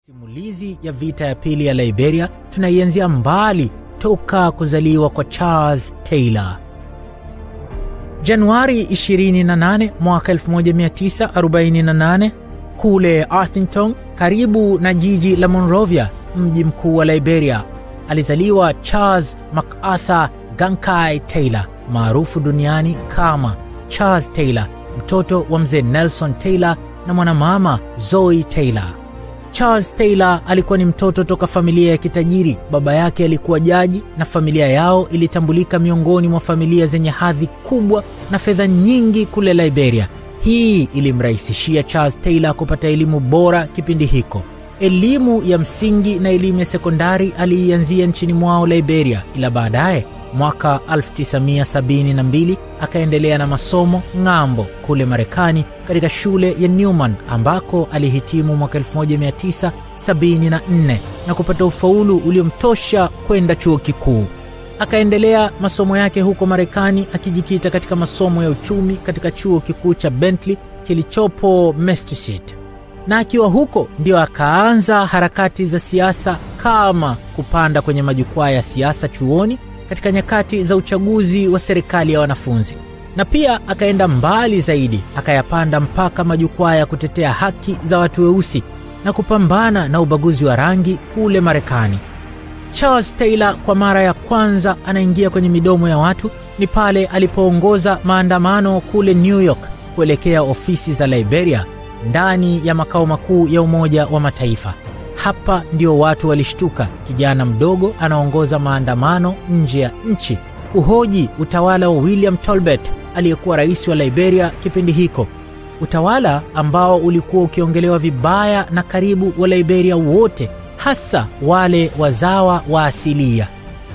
Simulizi ya vita ya pili ya Liberia tunaianzia mbali toka kuzaliwa kwa Charles Taylor. Januari 28 mwaka 1948 kule Arthington karibu na jiji la Monrovia, mji mkuu wa Liberia, alizaliwa Charles MacArthur Gankai Taylor, maarufu duniani kama Charles Taylor, mtoto wa mzee Nelson Taylor na mwanamama Zoe Taylor. Charles Taylor alikuwa ni mtoto toka familia ya kitajiri. Baba yake alikuwa jaji na familia yao ilitambulika miongoni mwa familia zenye hadhi kubwa na fedha nyingi kule Liberia. Hii ilimrahisishia Charles Taylor kupata elimu bora kipindi hiko. Elimu ya msingi na elimu ya sekondari aliianzia nchini mwao Liberia, ila baadaye mwaka 1972 akaendelea na masomo ng'ambo kule Marekani katika shule ya Newman ambako alihitimu mwaka 1974 na kupata ufaulu uliomtosha kwenda chuo kikuu. Akaendelea masomo yake huko Marekani akijikita katika masomo ya uchumi katika chuo kikuu cha Bentley kilichopo Massachusetts. Na akiwa huko ndio akaanza harakati za siasa, kama kupanda kwenye majukwaa ya siasa chuoni katika nyakati za uchaguzi wa serikali ya wanafunzi. Na pia akaenda mbali zaidi, akayapanda mpaka majukwaa ya kutetea haki za watu weusi na kupambana na ubaguzi wa rangi kule Marekani. Charles Taylor kwa mara ya kwanza anaingia kwenye midomo ya watu ni pale alipoongoza maandamano kule New York kuelekea ofisi za Liberia ndani ya makao makuu ya Umoja wa Mataifa. Hapa ndio watu walishtuka, kijana mdogo anaongoza maandamano nje ya nchi kuhoji utawala wa William Tolbert aliyekuwa rais wa Liberia kipindi hiko, utawala ambao ulikuwa ukiongelewa vibaya na karibu wa Liberia wote, hasa wale wazawa wa asilia.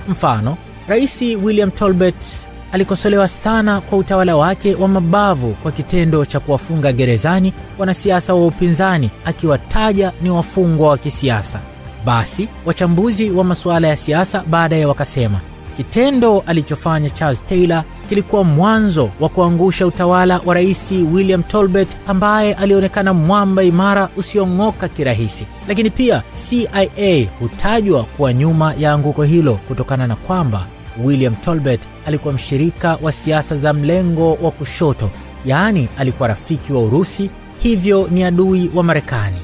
Mfano, Rais William Tolbert alikosolewa sana kwa utawala wake wa mabavu kwa kitendo cha kuwafunga gerezani wanasiasa wa upinzani, akiwataja ni wafungwa wa kisiasa. Basi wachambuzi wa masuala ya siasa baadaye wakasema kitendo alichofanya Charles Taylor kilikuwa mwanzo wa kuangusha utawala wa Rais William Tolbert ambaye alionekana mwamba imara usiong'oka kirahisi. Lakini pia CIA hutajwa kuwa nyuma ya anguko hilo kutokana na kwamba William Tolbert alikuwa mshirika wa siasa za mlengo wa kushoto, yaani alikuwa rafiki wa Urusi, hivyo ni adui wa Marekani.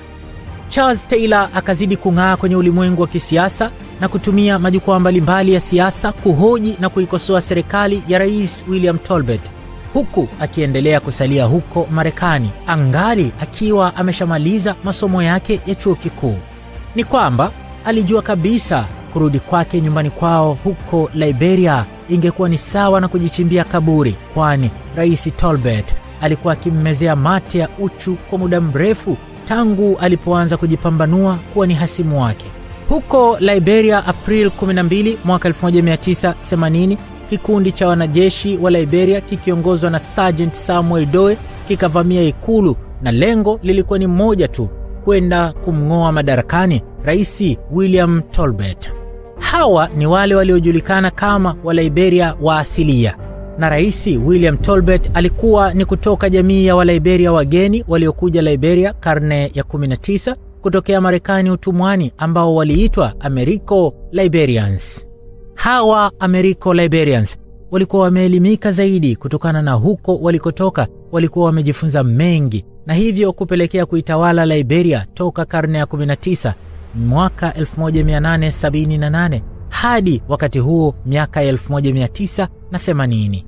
Charles Taylor akazidi kung'aa kwenye ulimwengu wa kisiasa na kutumia majukwaa mbalimbali ya siasa kuhoji na kuikosoa serikali ya Rais William Tolbert, huku akiendelea kusalia huko Marekani angali akiwa ameshamaliza masomo yake ya chuo kikuu. Ni kwamba alijua kabisa kurudi kwake nyumbani kwao huko Liberia ingekuwa ni sawa na kujichimbia kaburi, kwani Rais Tolbert alikuwa akimmezea mate ya uchu kwa muda mrefu tangu alipoanza kujipambanua kuwa ni hasimu wake. Huko Liberia, April 12 mwaka 1980, kikundi cha wanajeshi wa Liberia kikiongozwa na Sergeant Samuel Doe kikavamia ikulu, na lengo lilikuwa ni moja tu, kwenda kumng'oa madarakani Rais William Tolbert. Hawa ni wale waliojulikana kama wa Liberia wa asilia, na Rais William Tolbert alikuwa ni kutoka jamii ya wa Liberia wageni waliokuja Liberia karne ya 19 kutokea Marekani utumwani, ambao waliitwa Americo Liberians. Hawa Americo Liberians walikuwa wameelimika zaidi kutokana na huko walikotoka, walikuwa wamejifunza mengi, na hivyo kupelekea kuitawala Liberia toka karne ya 19 mwaka 1878 hadi wakati huo miaka 1980.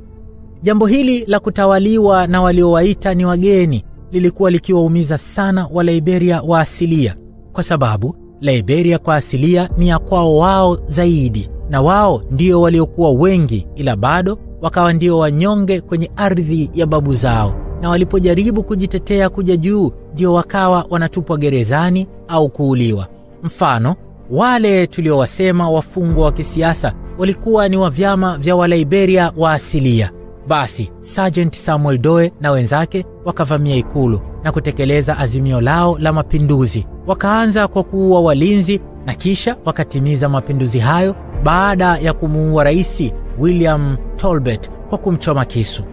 Jambo hili la kutawaliwa na waliowaita ni wageni lilikuwa likiwaumiza sana wa Liberia wa asilia, kwa sababu Liberia kwa asilia ni ya kwao wao zaidi, na wao ndio waliokuwa wengi, ila bado wakawa ndio wanyonge kwenye ardhi ya babu zao, na walipojaribu kujitetea kuja juu ndio wakawa wanatupwa gerezani au kuuliwa. Mfano, wale tuliowasema wafungwa wa kisiasa walikuwa ni wa vyama vya wa Liberia wa asilia. Basi Sergeant Samuel Doe na wenzake wakavamia ikulu na kutekeleza azimio lao la mapinduzi. Wakaanza kwa kuua walinzi na kisha wakatimiza mapinduzi hayo baada ya kumuua Rais William Tolbert kwa kumchoma kisu.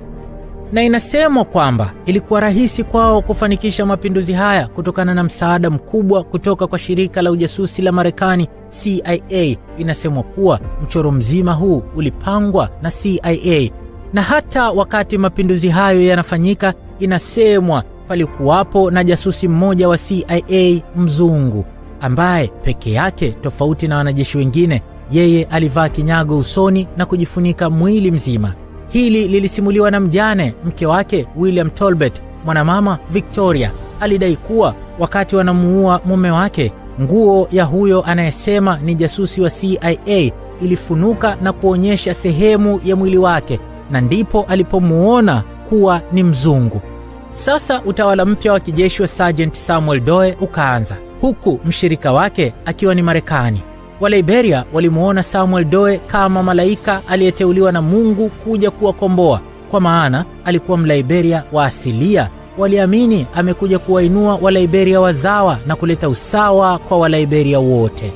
na inasemwa kwamba ilikuwa rahisi kwao kufanikisha mapinduzi haya kutokana na msaada mkubwa kutoka kwa shirika la ujasusi la Marekani CIA. Inasemwa kuwa mchoro mzima huu ulipangwa na CIA, na hata wakati mapinduzi hayo yanafanyika, inasemwa palikuwapo na jasusi mmoja wa CIA mzungu ambaye peke yake, tofauti na wanajeshi wengine, yeye alivaa kinyago usoni na kujifunika mwili mzima. Hili lilisimuliwa na mjane mke wake William Tolbert. Mwanamama Victoria alidai kuwa wakati wanamuua mume wake, nguo ya huyo anayesema ni jasusi wa CIA ilifunuka na kuonyesha sehemu ya mwili wake, na ndipo alipomuona kuwa ni mzungu. Sasa utawala mpya wa kijeshi wa Sergeant Samuel Doe ukaanza, huku mshirika wake akiwa ni Marekani. Wa Liberia walimuona Samuel Doe kama malaika aliyeteuliwa na Mungu kuja kuwakomboa, kwa maana alikuwa Mliberia wa asilia. Waliamini amekuja kuwainua wa Liberia wazawa na kuleta usawa kwa wa Liberia wote.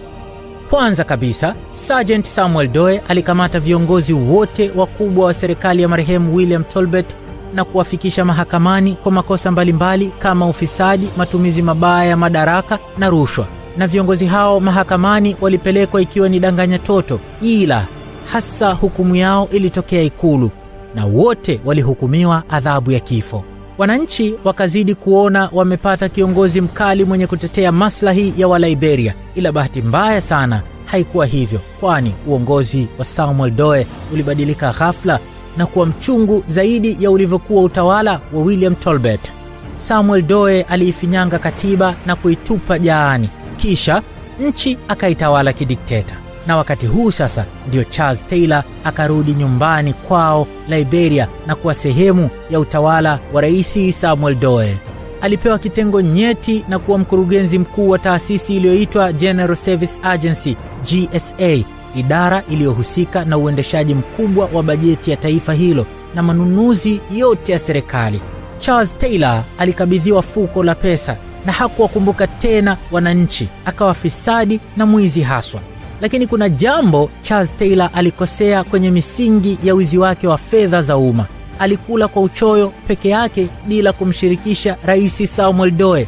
Kwanza kabisa, Sergeant Samuel Doe alikamata viongozi wote wakubwa wa serikali ya marehemu William Tolbert na kuwafikisha mahakamani kwa makosa mbalimbali kama ufisadi, matumizi mabaya ya madaraka na rushwa. Na viongozi hao mahakamani walipelekwa ikiwa ni danganya toto, ila hasa hukumu yao ilitokea Ikulu na wote walihukumiwa adhabu ya kifo. Wananchi wakazidi kuona wamepata kiongozi mkali mwenye kutetea maslahi ya wa Liberia, ila bahati mbaya sana haikuwa hivyo, kwani uongozi wa Samuel Doe ulibadilika ghafla na kuwa mchungu zaidi ya ulivyokuwa utawala wa William Tolbert. Samuel Doe aliifinyanga katiba na kuitupa jaani, kisha nchi akaitawala kidikteta. Na wakati huu sasa ndio Charles Taylor akarudi nyumbani kwao Liberia na kuwa sehemu ya utawala wa Rais Samuel Doe. Alipewa kitengo nyeti na kuwa mkurugenzi mkuu wa taasisi iliyoitwa General Service Agency GSA, idara iliyohusika na uendeshaji mkubwa wa bajeti ya taifa hilo na manunuzi yote ya serikali. Charles Taylor alikabidhiwa fuko la pesa na hakuwakumbuka tena wananchi, akawa fisadi na mwizi haswa. Lakini kuna jambo Charles Taylor alikosea kwenye misingi ya wizi wake wa fedha za umma. Alikula kwa uchoyo peke yake bila kumshirikisha Rais Samuel Doe.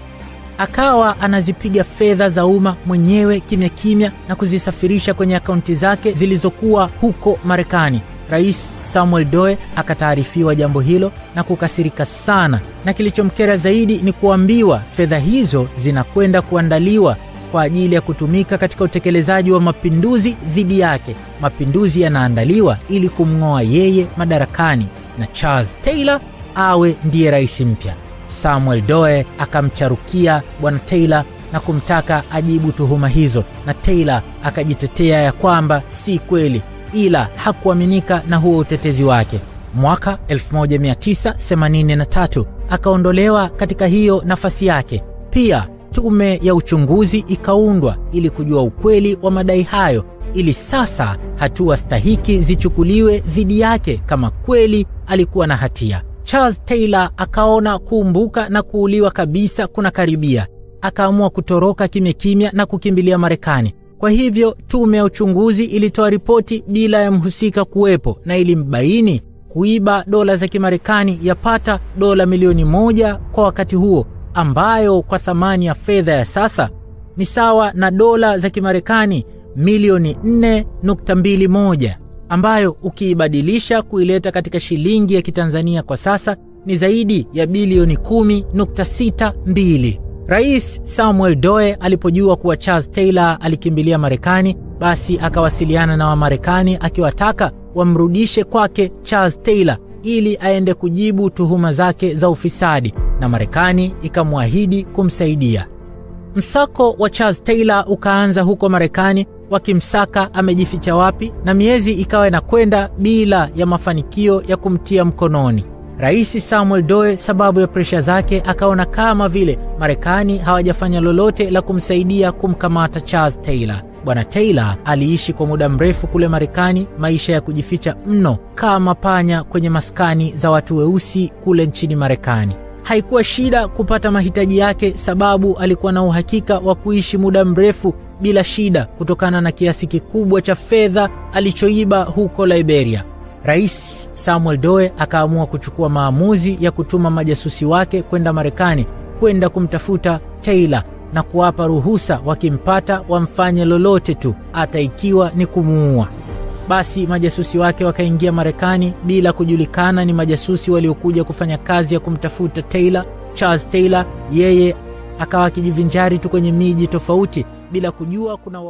Akawa anazipiga fedha za umma mwenyewe kimya kimya na kuzisafirisha kwenye akaunti zake zilizokuwa huko Marekani. Rais Samuel Doe akataarifiwa jambo hilo na kukasirika sana, na kilichomkera zaidi ni kuambiwa fedha hizo zinakwenda kuandaliwa kwa ajili ya kutumika katika utekelezaji wa mapinduzi dhidi yake. Mapinduzi yanaandaliwa ili kumng'oa yeye madarakani na Charles Taylor awe ndiye rais mpya. Samuel Doe akamcharukia bwana Taylor na kumtaka ajibu tuhuma hizo, na Taylor akajitetea ya kwamba si kweli, ila hakuaminika na huo utetezi wake. Mwaka 1983 akaondolewa katika hiyo nafasi yake. Pia tume ya uchunguzi ikaundwa ili kujua ukweli wa madai hayo, ili sasa hatua stahiki zichukuliwe dhidi yake kama kweli alikuwa na hatia. Charles Taylor akaona kuumbuka na kuuliwa kabisa kuna karibia. Akaamua kutoroka kimya kimya na kukimbilia Marekani. Kwa hivyo tume ya uchunguzi ilitoa ripoti bila ya mhusika kuwepo, na ilimbaini kuiba dola za Kimarekani yapata dola milioni 1 kwa wakati huo, ambayo kwa thamani ya fedha ya sasa ni sawa na dola za Kimarekani milioni 4.21, ambayo ukiibadilisha kuileta katika shilingi ya Kitanzania kwa sasa ni zaidi ya bilioni 10.62. Rais Samuel Doe alipojua kuwa Charles Taylor alikimbilia Marekani, basi akawasiliana na Wamarekani akiwataka wamrudishe kwake Charles Taylor ili aende kujibu tuhuma zake za ufisadi, na Marekani ikamwahidi kumsaidia. Msako wa Charles Taylor ukaanza huko Marekani, wakimsaka amejificha wapi, na miezi ikawa inakwenda bila ya mafanikio ya kumtia mkononi. Rais Samuel Doe, sababu ya presha zake, akaona kama vile Marekani hawajafanya lolote la kumsaidia kumkamata Charles Taylor. Bwana Taylor aliishi kwa muda mrefu kule Marekani, maisha ya kujificha mno kama panya kwenye maskani za watu weusi kule nchini Marekani. Haikuwa shida kupata mahitaji yake, sababu alikuwa na uhakika wa kuishi muda mrefu bila shida kutokana na kiasi kikubwa cha fedha alichoiba huko Liberia. Rais Samuel Doe akaamua kuchukua maamuzi ya kutuma majasusi wake kwenda Marekani kwenda kumtafuta Taylor na kuwapa ruhusa wakimpata wamfanye lolote tu, hata ikiwa ni kumuua. Basi majasusi wake wakaingia Marekani bila kujulikana ni majasusi waliokuja kufanya kazi ya kumtafuta Taylor. Charles Taylor yeye akawa akijivinjari tu kwenye miji tofauti bila kujua kuna